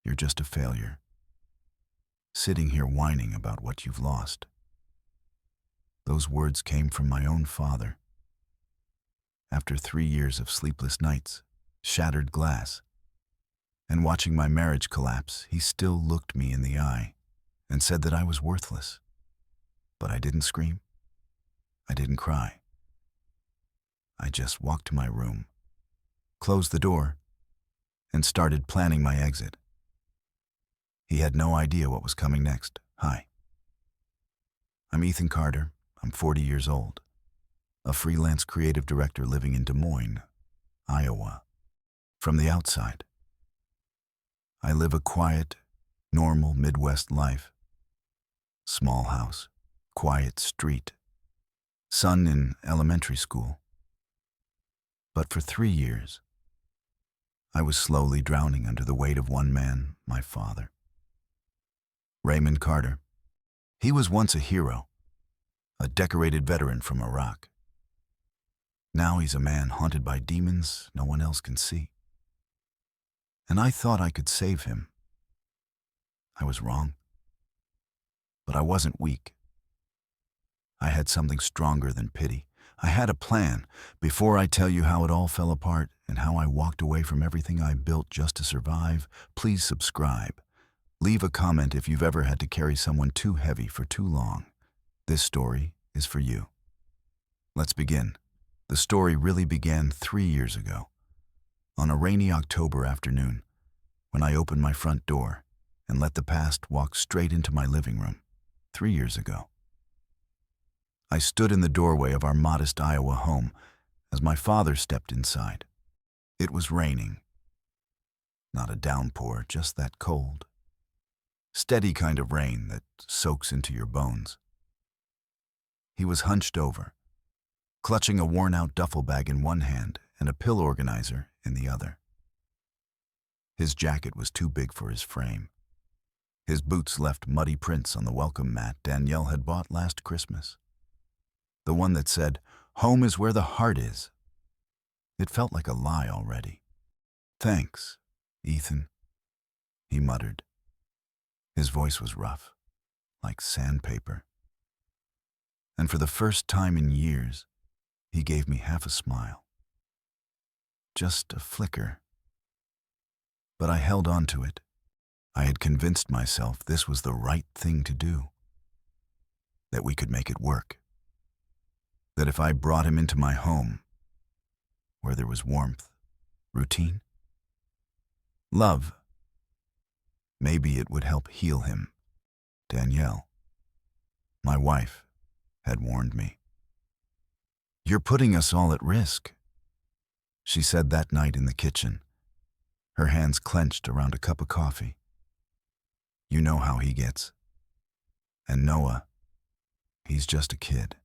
You're just a failure, sitting here whining about what you've lost. Those words came from my own father. After 3 years of sleepless nights, shattered glass, and watching my marriage collapse, he still looked me in the eye and said that I was worthless. But I didn't scream. I didn't cry. I just walked to my room, closed the door, and started planning my exit. He had no idea what was coming next. Hi. I'm Ethan Carter. I'm 40 years old, a freelance creative director living in Des Moines, Iowa. From the outside, I live a quiet, normal Midwest life. Small house, quiet street, son in elementary school. But for 3 years, I was slowly drowning under the weight of one man, my father. Raymond Carter. He was once a hero, a decorated veteran from Iraq. Now he's a man haunted by demons no one else can see. And I thought I could save him. I was wrong. But I wasn't weak. I had something stronger than pity. I had a plan. Before I tell you how it all fell apart and how I walked away from everything I built just to survive, please subscribe. Leave a comment if you've ever had to carry someone too heavy for too long. This story is for you. Let's begin. The story really began 3 years ago, on a rainy October afternoon, when I opened my front door and let the past walk straight into my living room. 3 years ago. I stood in the doorway of our modest Iowa home as my father stepped inside. It was raining. Not a downpour, just that cold, steady kind of rain that soaks into your bones. He was hunched over, clutching a worn-out duffel bag in one hand and a pill organizer in the other. His jacket was too big for his frame. His boots left muddy prints on the welcome mat Danielle had bought last Christmas. The one that said, "Home is where the heart is." It felt like a lie already. "Thanks, Ethan," he muttered. His voice was rough, like sandpaper. And for the first time in years, he gave me half a smile. Just a flicker. But I held on to it. I had convinced myself this was the right thing to do. That we could make it work. That if I brought him into my home, where there was warmth, routine, love, maybe it would help heal him. Danielle, my wife, had warned me. "You're putting us all at risk," she said that night in the kitchen, her hands clenched around a cup of coffee. "You know how he gets. And Noah, he's just a kid.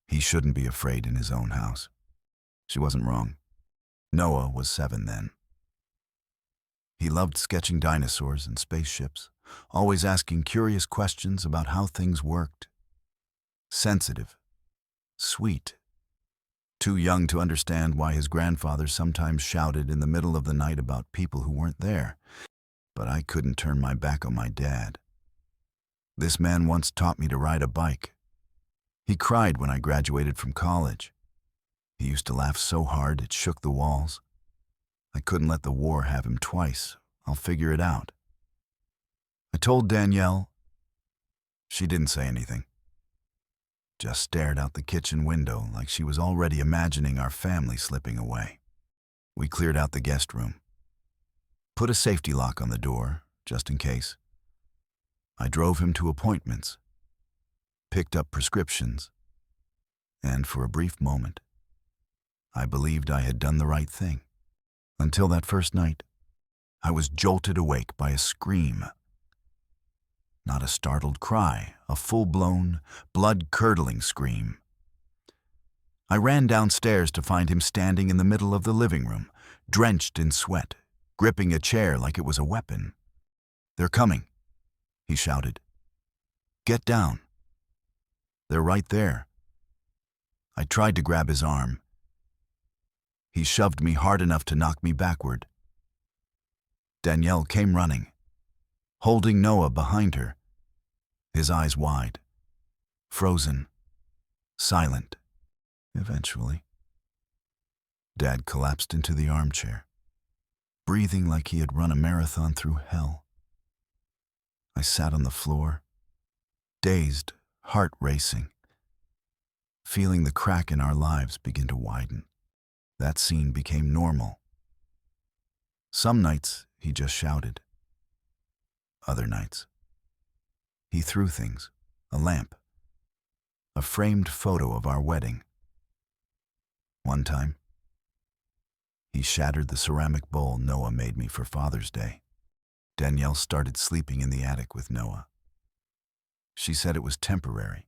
He shouldn't be afraid in his own house." She wasn't wrong. Noah was 7 then. He loved sketching dinosaurs and spaceships, always asking curious questions about how things worked. Sensitive, sweet, too young to understand why his grandfather sometimes shouted in the middle of the night about people who weren't there. But I couldn't turn my back on my dad. This man once taught me to ride a bike. He cried when I graduated from college. He used to laugh so hard it shook the walls. I couldn't let the war have him twice. I'll figure it out. I told Danielle. She didn't say anything. Just stared out the kitchen window like she was already imagining our family slipping away. We cleared out the guest room. Put a safety lock on the door, just in case. I drove him to appointments, picked up prescriptions, and for a brief moment, I believed I had done the right thing. Until that first night, I was jolted awake by a scream. Not a startled cry, a full-blown, blood-curdling scream. I ran downstairs to find him standing in the middle of the living room, drenched in sweat, gripping a chair like it was a weapon. "They're coming," he shouted. "Get down. They're right there." I tried to grab his arm. He shoved me hard enough to knock me backward. Danielle came running, holding Noah behind her, his eyes wide, frozen, silent. Eventually, Dad collapsed into the armchair, breathing like he had run a marathon through hell. I sat on the floor, dazed, heart racing, feeling the crack in our lives begin to widen. That scene became normal. Some nights, he just shouted. Other nights, he threw things, a lamp, a framed photo of our wedding. One time, he shattered the ceramic bowl Noah made me for Father's Day. Danielle started sleeping in the attic with Noah. She said it was temporary.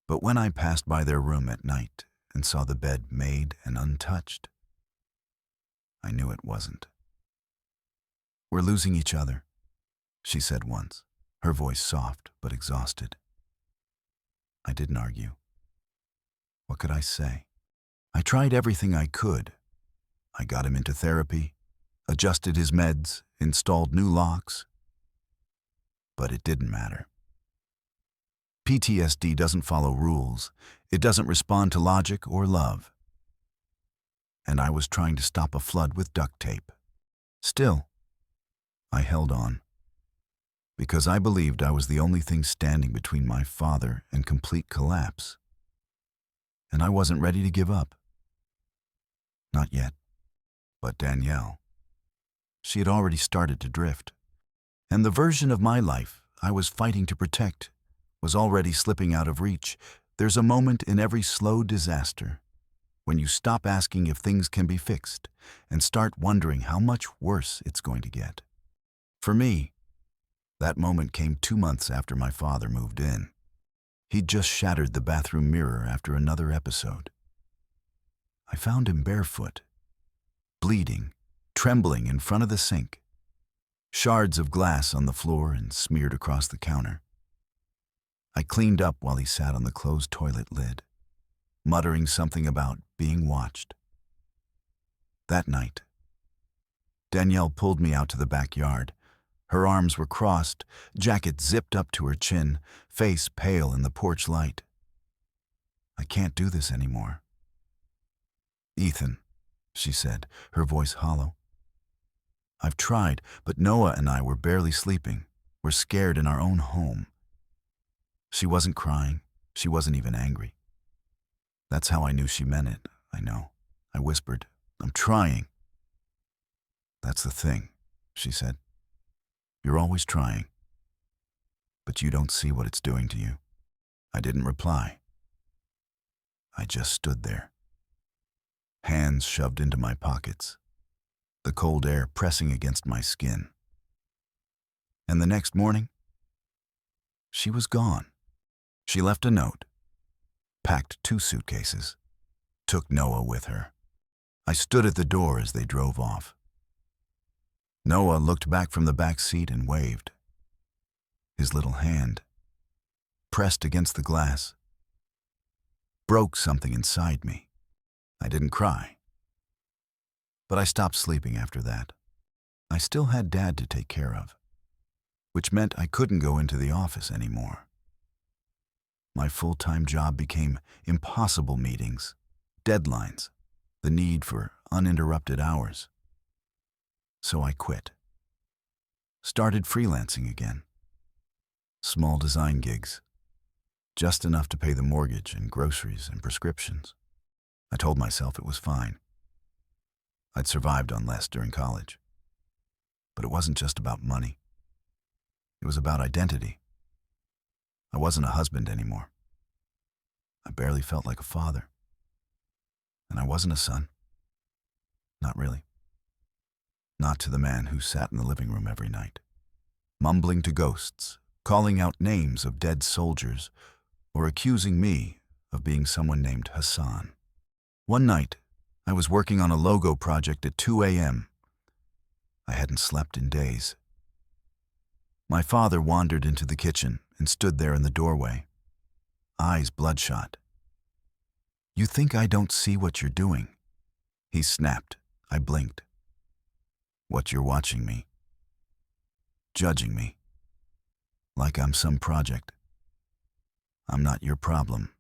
But when I passed by their room at night and saw the bed made and untouched, I knew it wasn't. "We're losing each other," she said once, her voice soft but exhausted. I didn't argue. What could I say? I tried everything I could. I got him into therapy, adjusted his meds, installed new locks. But it didn't matter. PTSD doesn't follow rules. It doesn't respond to logic or love. And I was trying to stop a flood with duct tape. Still, I held on, because I believed I was the only thing standing between my father and complete collapse. And I wasn't ready to give up. Not yet. But Danielle, she had already started to drift. And the version of my life I was fighting to protect was already slipping out of reach. There's a moment in every slow disaster when you stop asking if things can be fixed and start wondering how much worse it's going to get. For me, that moment came 2 months after my father moved in. He'd just shattered the bathroom mirror after another episode. I found him barefoot, bleeding, trembling in front of the sink, shards of glass on the floor and smeared across the counter. I cleaned up while he sat on the closed toilet lid, muttering something about being watched. That night, Danielle pulled me out to the backyard. Her arms were crossed, jacket zipped up to her chin, face pale in the porch light. "I can't do this anymore." "Ethan," she said, her voice hollow. "I've tried, but Noah and I were barely sleeping. We're scared in our own home." She wasn't crying. She wasn't even angry. That's how I knew she meant it, I know. I whispered, "I'm trying." "That's the thing," she said. "You're always trying. But you don't see what it's doing to you." I didn't reply. I just stood there, hands shoved into my pockets, the cold air pressing against my skin. And the next morning, she was gone. She left a note, packed 2 suitcases, took Noah with her. I stood at the door as they drove off. Noah looked back from the back seat and waved. His little hand, pressed against the glass, broke something inside me. I didn't cry. But I stopped sleeping after that. I still had Dad to take care of, which meant I couldn't go into the office anymore. My full-time job became impossible meetings, deadlines, the need for uninterrupted hours. So I quit. Started freelancing again. Small design gigs, just enough to pay the mortgage and groceries and prescriptions. I told myself it was fine. I'd survived on less during college. But it wasn't just about money. It was about identity. I wasn't a husband anymore. I barely felt like a father. And I wasn't a son. Not really. Not to the man who sat in the living room every night, mumbling to ghosts, calling out names of dead soldiers, or accusing me of being someone named Hassan. One night, I was working on a logo project at 2 a.m. I hadn't slept in days. My father wandered into the kitchen and stood there in the doorway, eyes bloodshot. "You think I don't see what you're doing?" He snapped. I blinked. "What you're watching me," judging me, like I'm some project. I'm not your problem,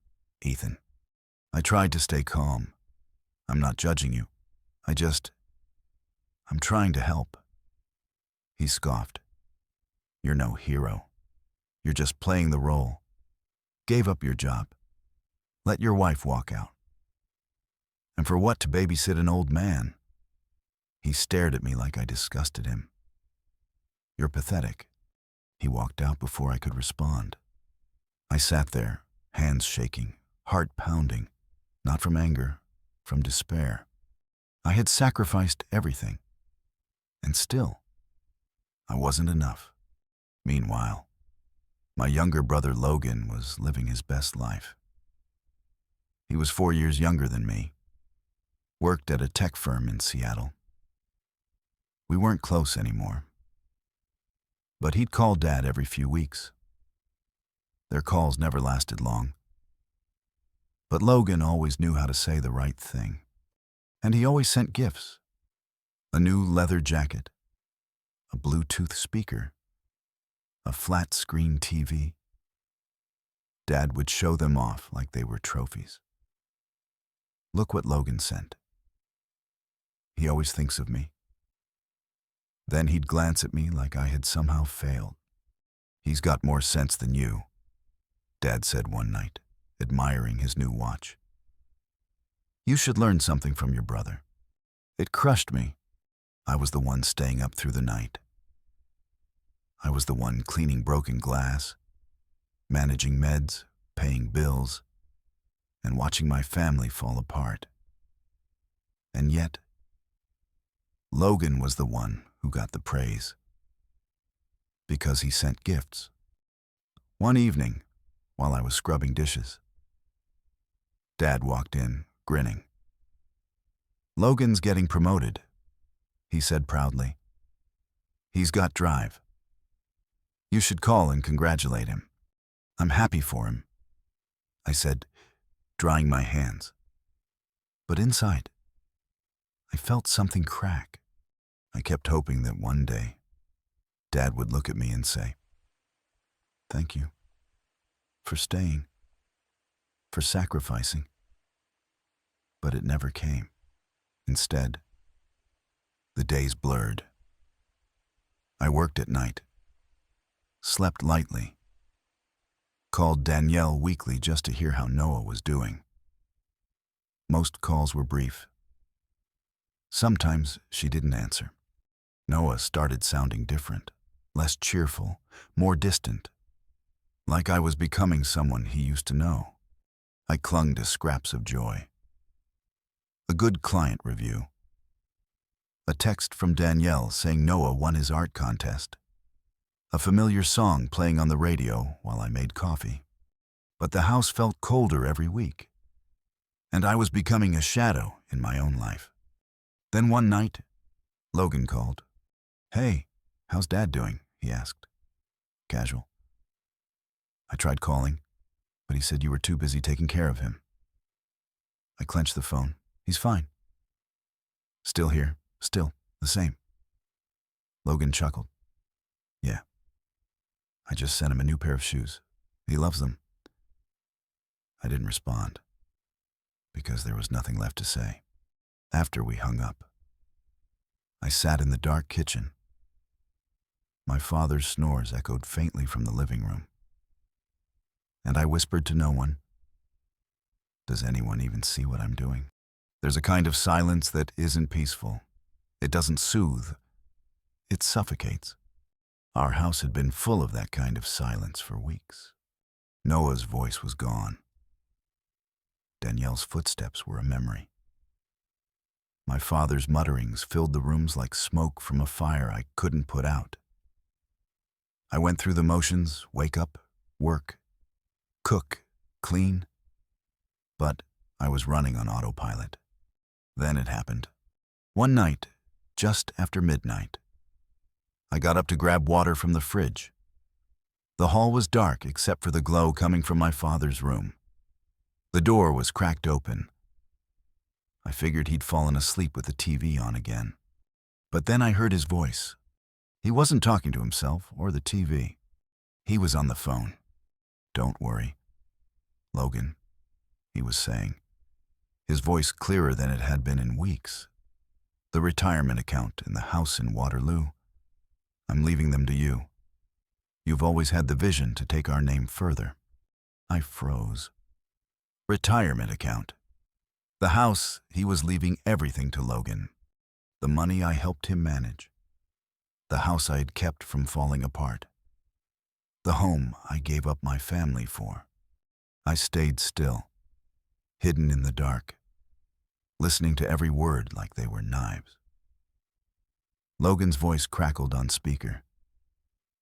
Ethan. I tried to stay calm. I'm not judging you. I'm trying to help. He scoffed. You're no hero. You're just playing the role. Gave up your job. Let your wife walk out. And for what, to babysit an old man? He stared at me like I disgusted him. You're pathetic. He walked out before I could respond. I sat there, hands shaking, heart pounding, not from anger, from despair. I had sacrificed everything. And still, I wasn't enough. Meanwhile, my younger brother Logan was living his best life. He was 4 years younger than me, worked at a tech firm in Seattle. We weren't close anymore, but he'd call Dad every few weeks. Their calls never lasted long, but Logan always knew how to say the right thing, and he always sent gifts. A new leather jacket, a Bluetooth speaker, a flat-screen TV. Dad would show them off like they were trophies. Look what Logan sent. He always thinks of me. Then he'd glance at me like I had somehow failed. He's got more sense than you, Dad said one night, admiring his new watch. You should learn something from your brother. It crushed me. I was the one staying up through the night. I was the one cleaning broken glass, managing meds, paying bills, and watching my family fall apart. And yet, Logan was the one who got the praise, because he sent gifts. One evening, while I was scrubbing dishes, Dad walked in, grinning. Logan's getting promoted, he said proudly. He's got drive. You should call and congratulate him. I'm happy for him, I said, drying my hands. But inside, I felt something crack. I kept hoping that one day, Dad would look at me and say, "Thank you for staying, for sacrificing." But it never came. Instead, the days blurred. I worked at night, slept lightly, called Danielle weekly just to hear how Noah was doing. Most calls were brief. Sometimes she didn't answer. Noah started sounding different, less cheerful, more distant, like I was becoming someone he used to know. I clung to scraps of joy. A good client review. A text from Danielle saying Noah won his art contest. A familiar song playing on the radio while I made coffee. But the house felt colder every week, and I was becoming a shadow in my own life. Then one night, Logan called. "Hey, how's Dad doing?" he asked. Casual. I tried calling, but he said you were too busy taking care of him. I clenched the phone. He's fine. Still here, still the same. Logan chuckled. Yeah. I just sent him a new pair of shoes. He loves them. I didn't respond, because there was nothing left to say. After we hung up, I sat in the dark kitchen. My father's snores echoed faintly from the living room. And I whispered to no one, "Does anyone even see what I'm doing?" There's a kind of silence that isn't peaceful. It doesn't soothe. It suffocates. Our house had been full of that kind of silence for weeks. Noah's voice was gone. Danielle's footsteps were a memory. My father's mutterings filled the rooms like smoke from a fire I couldn't put out. I went through the motions, wake up, work, cook, clean, but I was running on autopilot. Then it happened. One night, just after midnight, I got up to grab water from the fridge. The hall was dark except for the glow coming from my father's room. The door was cracked open. I figured he'd fallen asleep with the TV on again. But then I heard his voice. He wasn't talking to himself or the TV. He was on the phone. "Don't worry, Logan," he was saying, his voice clearer than it had been in weeks. "The retirement account and the house in Waterloo, I'm leaving them to you. You've always had the vision to take our name further." I froze. Retirement account. The house, he was leaving everything to Logan. The money I helped him manage. The house I had kept from falling apart. The home I gave up my family for. I stayed still, hidden in the dark, listening to every word like they were knives. Logan's voice crackled on speaker.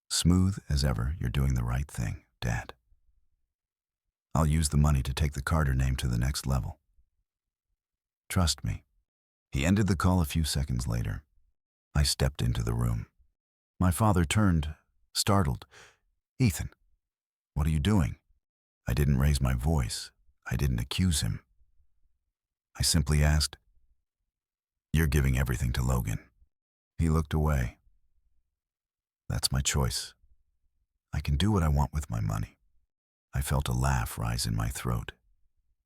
"Smooth as ever, you're doing the right thing, Dad. I'll use the money to take the Carter name to the next level. Trust me." He ended the call a few seconds later. I stepped into the room. My father turned, startled. "Ethan, what are you doing?" I didn't raise my voice. I didn't accuse him. I simply asked, "You're giving everything to Logan." He looked away. "That's my choice. I can do what I want with my money." I felt a laugh rise in my throat,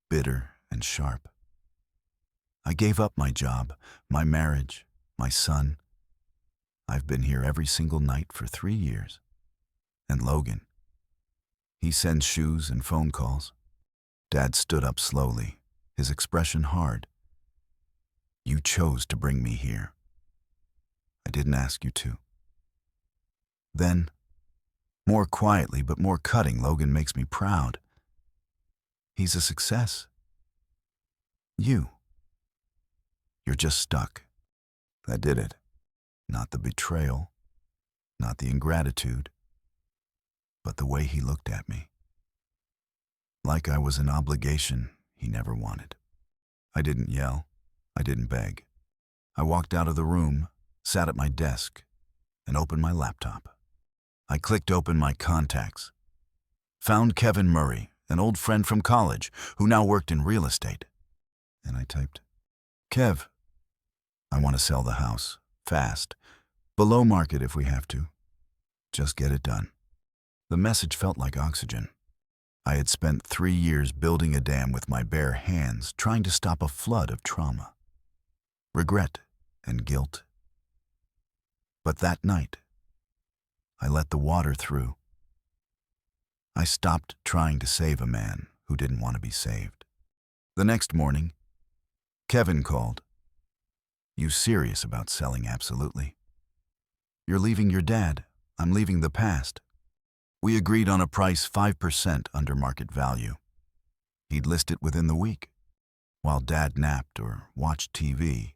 bitter and sharp. I gave up my job, my marriage, my son. I've been here every single night for 3 years. And Logan, he sends shoes and phone calls. Dad stood up slowly, his expression hard. "You chose to bring me here. I didn't ask you to." Then, more quietly but more cutting, Logan makes me proud. He's a success. You're just stuck. That did it. Not the betrayal, not the ingratitude, but the way he looked at me. Like I was an obligation he never wanted. I didn't yell. I didn't beg. I walked out of the room, sat at my desk, and opened my laptop. I clicked open my contacts. Found Kevin Murray, an old friend from college who now worked in real estate. And I typed, "Kev, I want to sell the house, fast, below market if we have to. Just get it done." The message felt like oxygen. I had spent 3 years building a dam with my bare hands, trying to stop a flood of trauma, regret, and guilt. But that night, I let the water through. I stopped trying to save a man who didn't want to be saved. The next morning, Kevin called. "You serious about selling?" "Absolutely." "You're leaving your dad. I'm leaving the past." We agreed on a price 5% under market value. He'd list it within the week. While Dad napped or watched TV,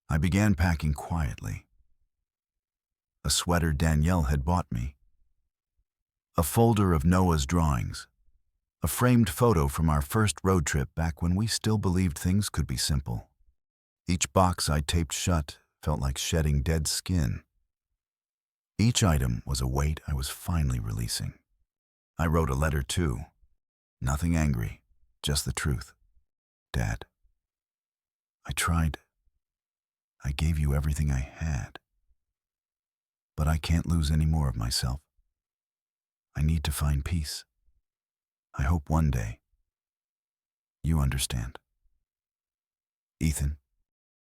I began packing quietly. A sweater Danielle had bought me. A folder of Noah's drawings. A framed photo from our first road trip back when we still believed things could be simple. Each box I taped shut felt like shedding dead skin. Each item was a weight I was finally releasing. I wrote a letter too. Nothing angry, just the truth. "Dad, I tried. I gave you everything I had. But I can't lose any more of myself. I need to find peace. I hope one day you understand. Ethan."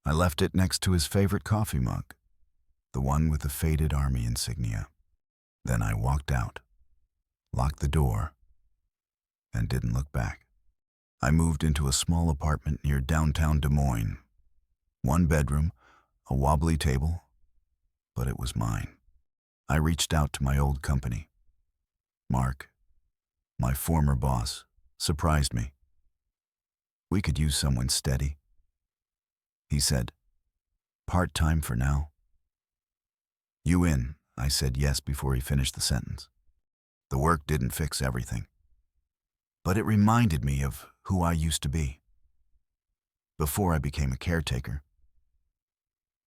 I left it next to his favorite coffee mug, the one with the faded army insignia. Then I walked out, locked the door, and didn't look back. I moved into a small apartment near downtown Des Moines. 1 bedroom, a wobbly table, but it was mine. I reached out to my old company. Mark, my former boss, surprised me. "We could use someone steady," he said. "Part-time for now." "You in?" I said yes before he finished the sentence. The work didn't fix everything, but it reminded me of who I used to be. Before I became a caretaker.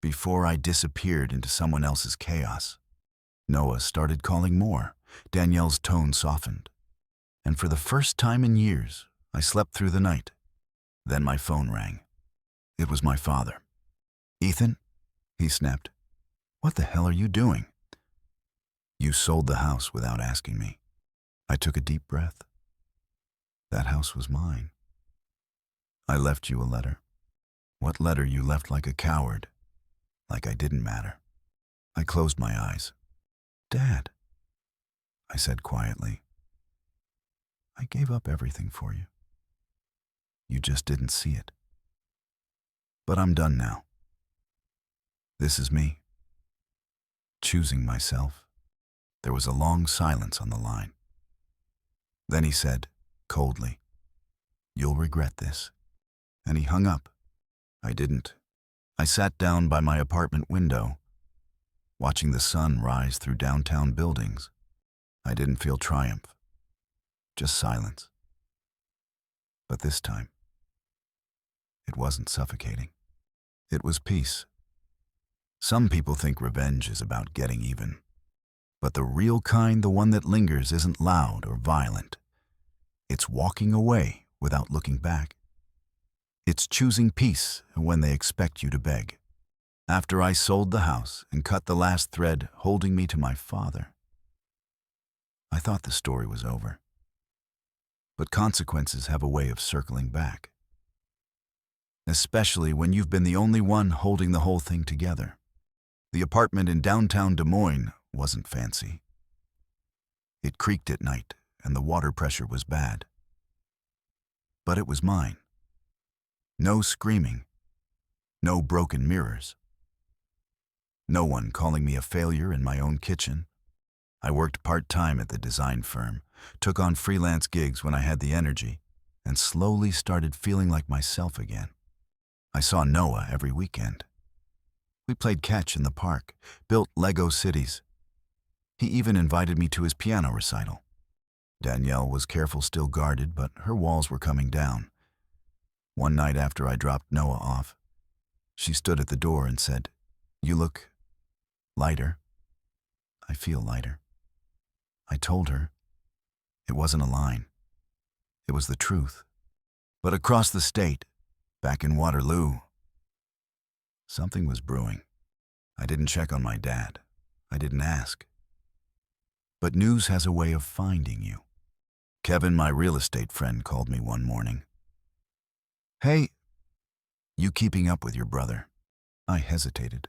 Before I disappeared into someone else's chaos. Noah started calling more. Danielle's tone softened. And for the first time in years, I slept through the night. Then my phone rang. It was my father. "Ethan?" he snapped. What the hell are you doing? You sold the house without asking me. I took a deep breath. That house was mine. I left you a letter. What letter you left like a coward, like I didn't matter. I closed my eyes. Dad, I said quietly, I gave up everything for you. You just didn't see it. But I'm done now. This is me. Choosing myself. There was a long silence on the line. Then he said, coldly, you'll regret this. And he hung up. I didn't. I sat down by my apartment window, watching the sun rise through downtown buildings. I didn't feel triumph, just silence. But this time, it wasn't suffocating. It was peace. Some people think revenge is about getting even. But the real kind, the one that lingers, isn't loud or violent. It's walking away without looking back. It's choosing peace when they expect you to beg. After I sold the house and cut the last thread holding me to my father, I thought the story was over. But consequences have a way of circling back. Especially when you've been the only one holding the whole thing together. The apartment in downtown Des Moines wasn't fancy. It creaked at night and the water pressure was bad. But it was mine. No screaming. No broken mirrors. No one calling me a failure in my own kitchen. I worked part-time at the design firm, took on freelance gigs when I had the energy, and slowly started feeling like myself again. I saw Noah every weekend. We played catch in the park, built Lego cities. He even invited me to his piano recital. Danielle was careful, still guarded, but her walls were coming down. One night after I dropped Noah off, she stood at the door and said, "You look lighter." I feel lighter. I told her. It wasn't a line. It was the truth. But across the state, back in Waterloo, something was brewing. I didn't check on my dad. I didn't ask. But news has a way of finding you. Kevin, my real estate friend, called me one morning. "Hey, you keeping up with your brother?" I hesitated.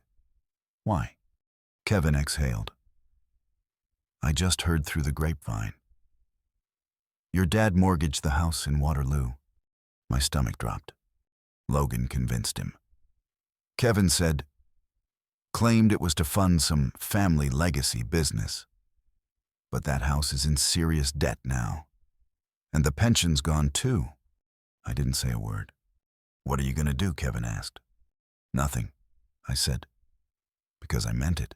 "Why?" Kevin exhaled. "I just heard through the grapevine. Your dad mortgaged the house in Waterloo." My stomach dropped. Logan convinced him. Kevin said, claimed it was to fund some family legacy business. But that house is in serious debt now. And the pension's gone too. I didn't say a word. "What are you going to do?" Kevin asked. "Nothing," I said, because I meant it.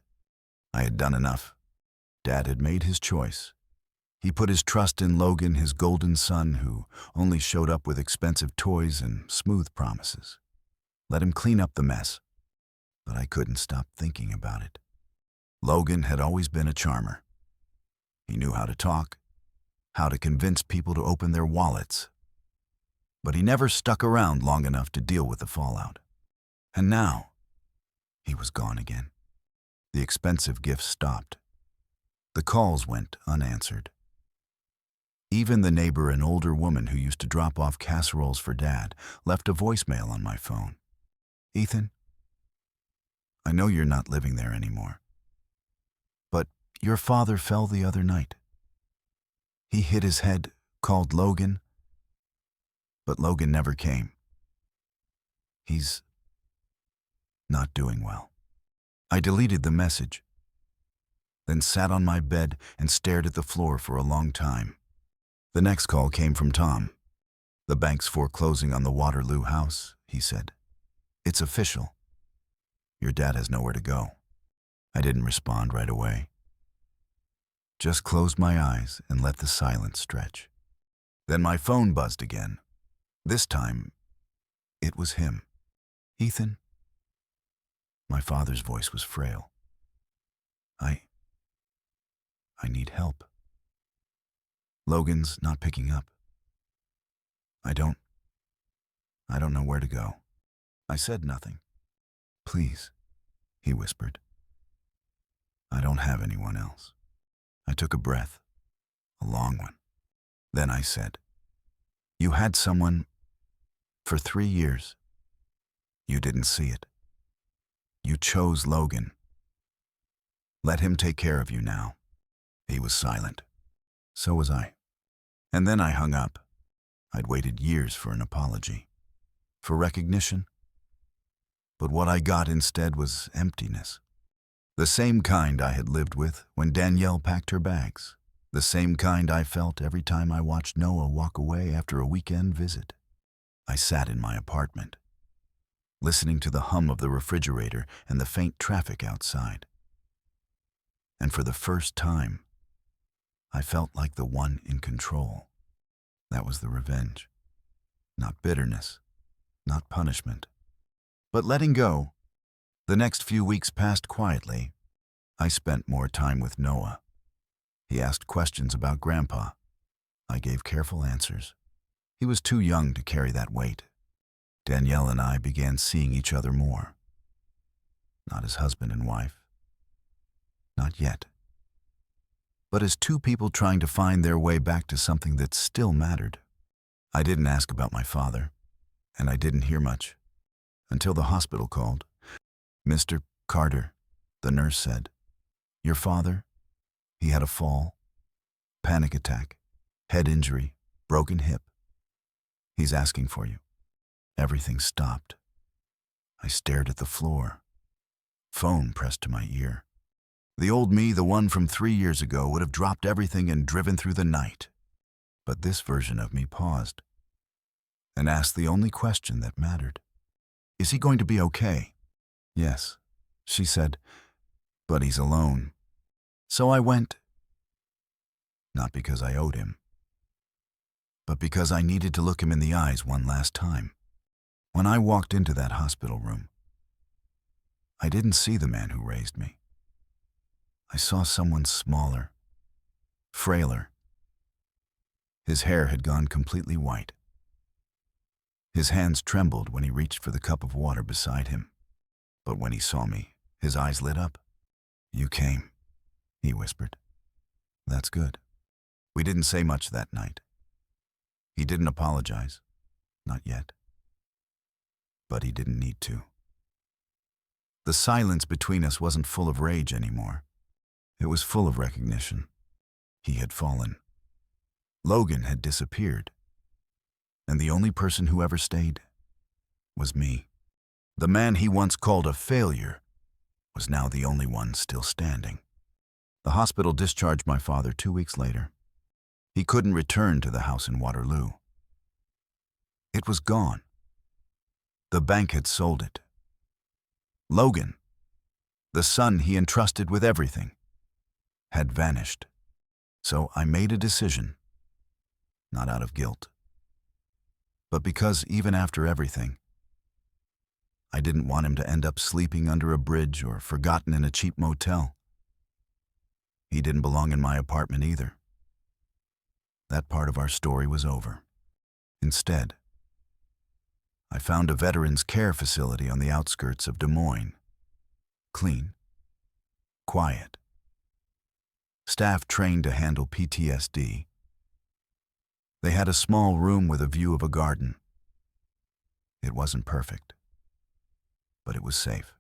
I had done enough. Dad had made his choice. He put his trust in Logan, his golden son, who only showed up with expensive toys and smooth promises. Let him clean up the mess. But I couldn't stop thinking about it. Logan had always been a charmer. He knew how to talk, how to convince people to open their wallets. But he never stuck around long enough to deal with the fallout. And now, he was gone again. The expensive gifts stopped. The calls went unanswered. Even the neighbor, an older woman who used to drop off casseroles for Dad, left a voicemail on my phone. "Ethan, I know you're not living there anymore. But your father fell the other night. He hit his head, called Logan, but Logan never came. He's not doing well." I deleted the message, then sat on my bed and stared at the floor for a long time. The next call came from Tom. "The bank's foreclosing on the Waterloo house," he said. "It's official. Your dad has nowhere to go." I didn't respond right away. Just closed my eyes and let the silence stretch. Then my phone buzzed again. This time, it was him. "Ethan?" My father's voice was frail. I need help. Logan's not picking up. I don't know where to go." I said nothing. "Please," he whispered. I don't have anyone else. I took a breath, a long one. Then I said, you had someone for 3 years. You didn't see it. You chose Logan. Let him take care of you now. He was silent. So was I. And then I hung up. I'd waited years for an apology, for recognition. But what I got instead was emptiness. The same kind I had lived with when Danielle packed her bags. The same kind I felt every time I watched Noah walk away after a weekend visit. I sat in my apartment, listening to the hum of the refrigerator and the faint traffic outside. And for the first time, I felt like the one in control. That was the revenge. Not bitterness, not punishment, but letting go. The next few weeks passed quietly. I spent more time with Noah. He asked questions about Grandpa. I gave careful answers. He was too young to carry that weight. Danielle and I began seeing each other more. Not as husband and wife. Not yet. But as two people trying to find their way back to something that still mattered. I didn't ask about my father, and I didn't hear much, until the hospital called. Mr. Carter, the nurse said, your father, he had a fall, panic attack, head injury, broken hip. He's asking for you. Everything stopped. I stared at the floor. Phone pressed to my ear. The old me, the one from 3 years ago, would have dropped everything and driven through the night. But this version of me paused and asked the only question that mattered. Is he going to be okay? Yes, she said, but he's alone. So I went. Not because I owed him, but because I needed to look him in the eyes one last time. When I walked into that hospital room, I didn't see the man who raised me. I saw someone smaller, frailer. His hair had gone completely white. His hands trembled when he reached for the cup of water beside him. But when he saw me, his eyes lit up. You came, he whispered. That's good. We didn't say much that night. He didn't apologize. Not yet. But he didn't need to. The silence between us wasn't full of rage anymore. It was full of recognition. He had fallen. Logan had disappeared. And the only person who ever stayed was me. The man he once called a failure was now the only one still standing. The hospital discharged my father 2 weeks later. He couldn't return to the house in Waterloo. It was gone. The bank had sold it. Logan, the son he entrusted with everything, had vanished. So I made a decision, not out of guilt, but because even after everything, I didn't want him to end up sleeping under a bridge or forgotten in a cheap motel. He didn't belong in my apartment either. That part of our story was over. Instead, I found a veterans care facility on the outskirts of Des Moines. Clean, quiet, staff trained to handle PTSD. They had a small room with a view of a garden. It wasn't perfect, but it was safe.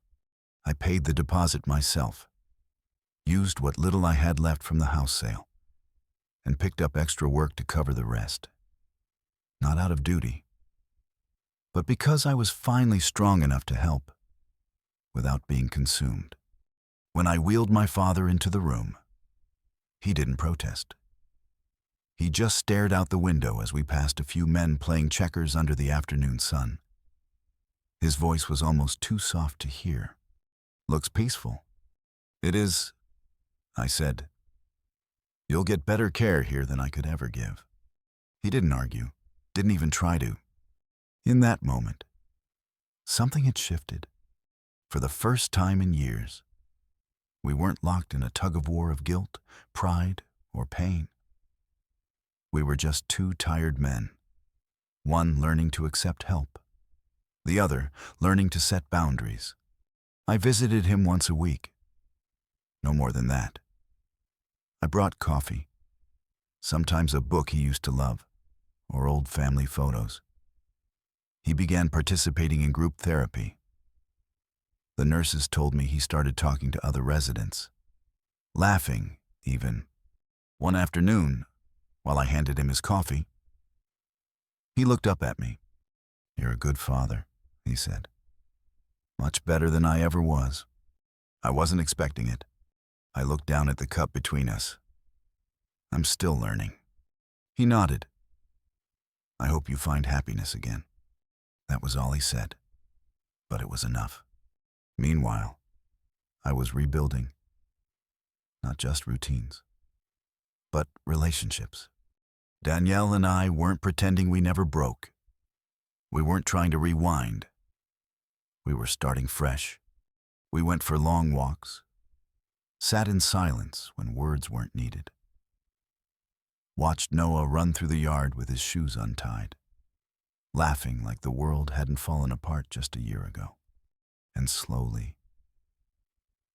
I paid the deposit myself, used what little I had left from the house sale, and picked up extra work to cover the rest. Not out of duty, but because I was finally strong enough to help without being consumed. When I wheeled my father into the room, he didn't protest. He just stared out the window as we passed a few men playing checkers under the afternoon sun. His voice was almost too soft to hear. Looks peaceful. It is, I said. You'll get better care here than I could ever give. He didn't argue, didn't even try to. In that moment, something had shifted. For the first time in years, we weren't locked in a tug-of-war of guilt, pride, or pain. We were just two tired men, one learning to accept help, the other learning to set boundaries. I visited him once a week. No more than that. I brought coffee, sometimes a book he used to love, or old family photos. He began participating in group therapy. The nurses told me he started talking to other residents, laughing, even. One afternoon, while I handed him his coffee, he looked up at me. "You're a good father," he said. "Much better than I ever was." I wasn't expecting it. I looked down at the cup between us. "I'm still learning." He nodded. "I hope you find happiness again." That was all he said, but it was enough. Meanwhile, I was rebuilding. Not just routines, but relationships. Danielle and I weren't pretending we never broke. We weren't trying to rewind. We were starting fresh. We went for long walks, sat in silence when words weren't needed, watched Noah run through the yard with his shoes untied, laughing like the world hadn't fallen apart just a year ago. And slowly,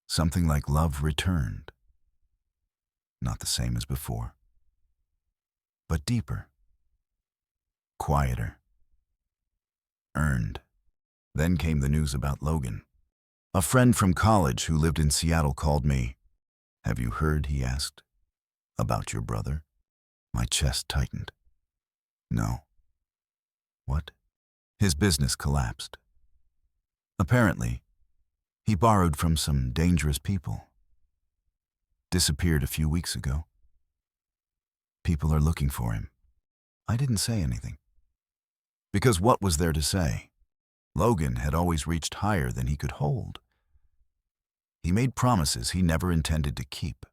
something like love returned. Not the same as before, but deeper, quieter, earned. Then came the news about Logan. A friend from college who lived in Seattle called me. "Have you heard," he asked, "about your brother?" My chest tightened. "No." "What?" "His business collapsed. Apparently, he borrowed from some dangerous people. Disappeared a few weeks ago. People are looking for him." I didn't say anything. Because what was there to say? Logan had always reached higher than he could hold. He made promises he never intended to keep.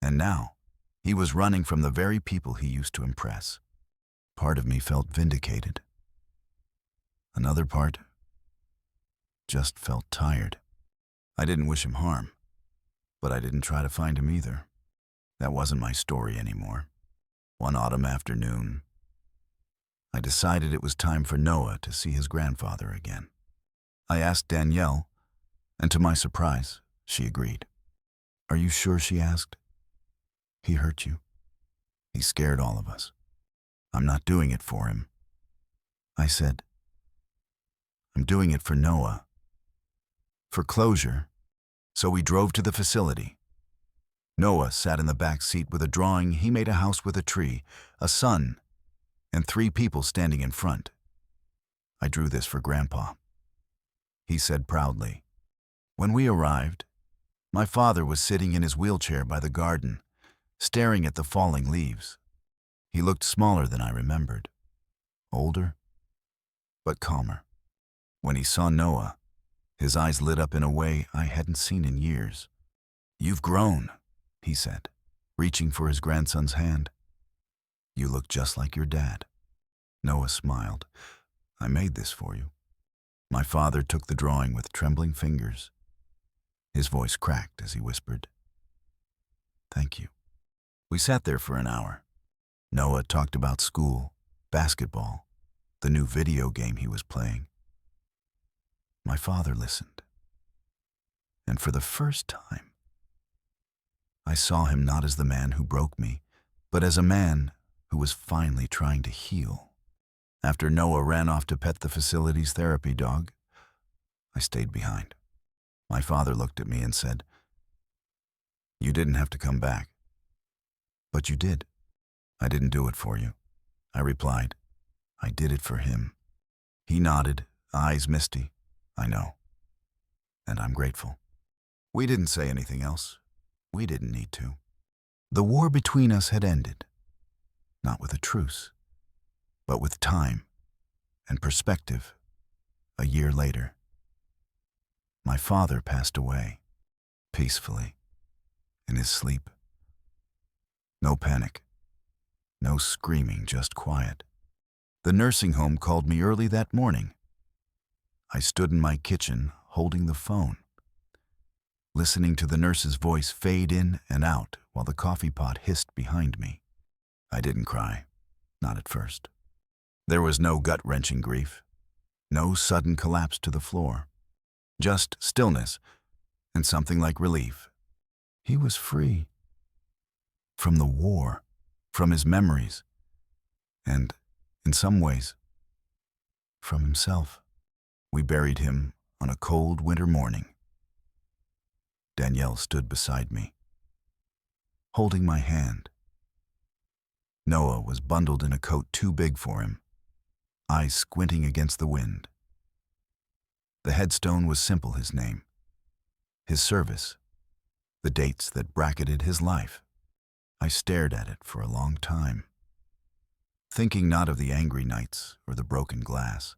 And now, he was running from the very people he used to impress. Part of me felt vindicated. Another part just felt tired. I didn't wish him harm, but I didn't try to find him either. That wasn't my story anymore. One autumn afternoon, I decided it was time for Noah to see his grandfather again. I asked Danielle, and to my surprise, she agreed. "Are you sure?" she asked. "He hurt you. He scared all of us. I'm not doing it for him." I said, "I'm doing it for Noah. For closure." So we drove to the facility. Noah sat in the back seat with a drawing he made a house with a tree, a sun, and 3 people standing in front. "I drew this for Grandpa," he said proudly. When we arrived, my father was sitting in his wheelchair by the garden, staring at the falling leaves. He looked smaller than I remembered, older, but calmer. When he saw Noah, his eyes lit up in a way I hadn't seen in years. "You've grown," he said, reaching for his grandson's hand. "You look just like your dad." Noah smiled. "I made this for you." My father took the drawing with trembling fingers. His voice cracked as he whispered, "Thank you." We sat there for an hour. Noah talked about school, basketball, the new video game he was playing. My father listened. And for the first time, I saw him not as the man who broke me, but as a man who was finally trying to heal. After Noah ran off to pet the facility's therapy dog, I stayed behind. My father looked at me and said, "You didn't have to come back." "But you did." "I didn't do it for you," I replied. "I did it for him." He nodded, eyes misty. "I know. And I'm grateful." We didn't say anything else. We didn't need to. The war between us had ended, not with a truce, but with time and perspective. A year later, my father passed away, peacefully, in his sleep. No panic, no screaming, just quiet. The nursing home called me early that morning. I stood in my kitchen, holding the phone, listening to the nurse's voice fade in and out while the coffee pot hissed behind me. I didn't cry, not at first. There was no gut-wrenching grief, no sudden collapse to the floor, just stillness, and something like relief. He was free from the war, from his memories, and, in some ways, from himself. We buried him on a cold winter morning. Danielle stood beside me, holding my hand. Noah was bundled in a coat too big for him, eyes squinting against the wind. The headstone was simple, his name, his service, the dates that bracketed his life. I stared at it for a long time, thinking not of the angry nights or the broken glass,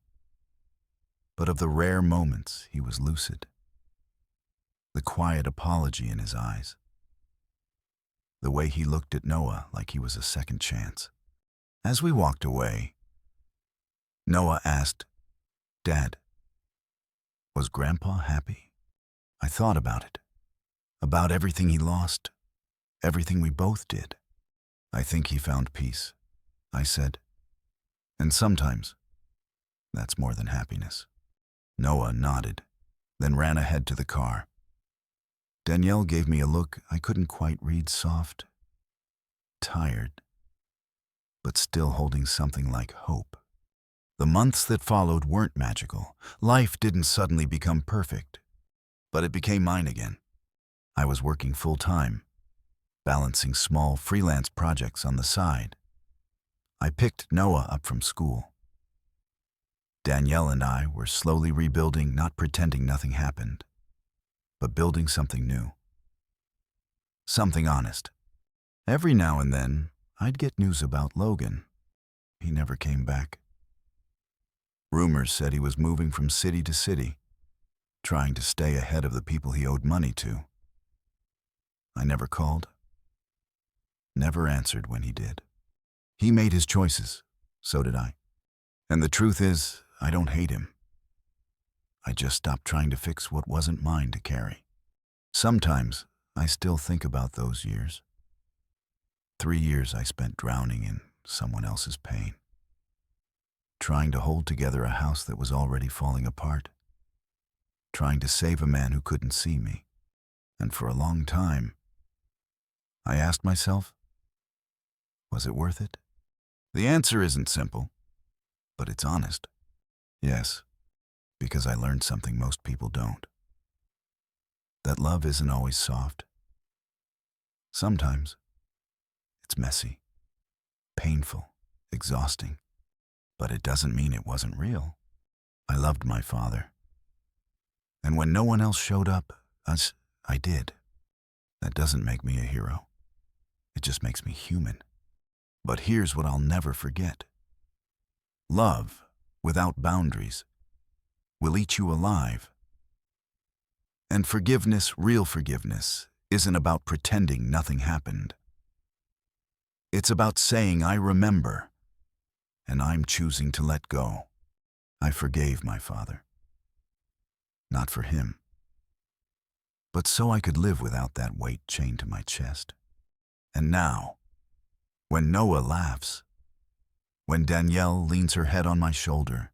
but of the rare moments he was lucid, the quiet apology in his eyes, the way he looked at Noah like he was a second chance. As we walked away, Noah asked, "Dad, was Grandpa happy?" I thought about it, about everything he lost, everything we both did. "I think he found peace," I said. "And sometimes, that's more than happiness." Noah nodded, then ran ahead to the car. Danielle gave me a look I couldn't quite read, soft, tired, but still holding something like hope. The months that followed weren't magical. Life didn't suddenly become perfect, but it became mine again. I was working full-time, balancing small freelance projects on the side. I picked Noah up from school. Danielle and I were slowly rebuilding, not pretending nothing happened, but building something new. Something honest. Every now and then, I'd get news about Logan. He never came back. Rumors said he was moving from city to city, trying to stay ahead of the people he owed money to. I never called, never answered when he did. He made his choices, so did I. And the truth is, I don't hate him. I just stopped trying to fix what wasn't mine to carry. Sometimes, I still think about those years. 3 years I spent drowning in someone else's pain, trying to hold together a house that was already falling apart, trying to save a man who couldn't see me. And for a long time, I asked myself, was it worth it? The answer isn't simple, but it's honest. Yes, because I learned something most people don't. That love isn't always soft. Sometimes it's messy, painful, exhausting, but it doesn't mean it wasn't real. I loved my father. And when no one else showed up, I did. That doesn't make me a hero. It just makes me human. But here's what I'll never forget. Love, without boundaries, will eat you alive. And forgiveness, real forgiveness, isn't about pretending nothing happened. It's about saying, I remember, and I'm choosing to let go. I forgave my father. Not for him, but so I could live without that weight chained to my chest. And now, when Noah laughs, when Danielle leans her head on my shoulder,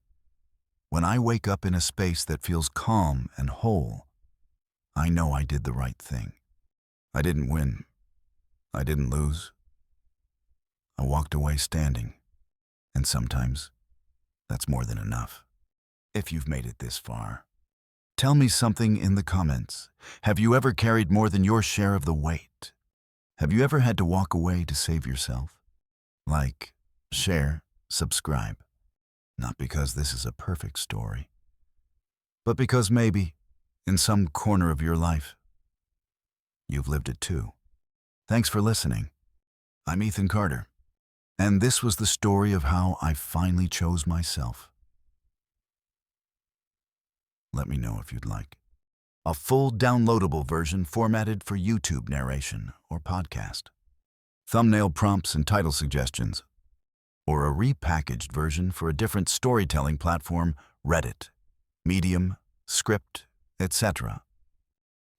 when I wake up in a space that feels calm and whole, I know I did the right thing. I didn't win. I didn't lose. I walked away standing, and sometimes that's more than enough. If you've made it this far, tell me something in the comments. Have you ever carried more than your share of the weight? Have you ever had to walk away to save yourself? Like, share, subscribe. Not because this is a perfect story, but because maybe, in some corner of your life, you've lived it too. Thanks for listening. I'm Ethan Carter, and this was the story of how I finally chose myself. Let me know if you'd like a full downloadable version formatted for YouTube narration or podcast, thumbnail prompts and title suggestions, or a repackaged version for a different storytelling platform, Reddit, Medium, Script, etc.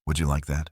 Would you like that?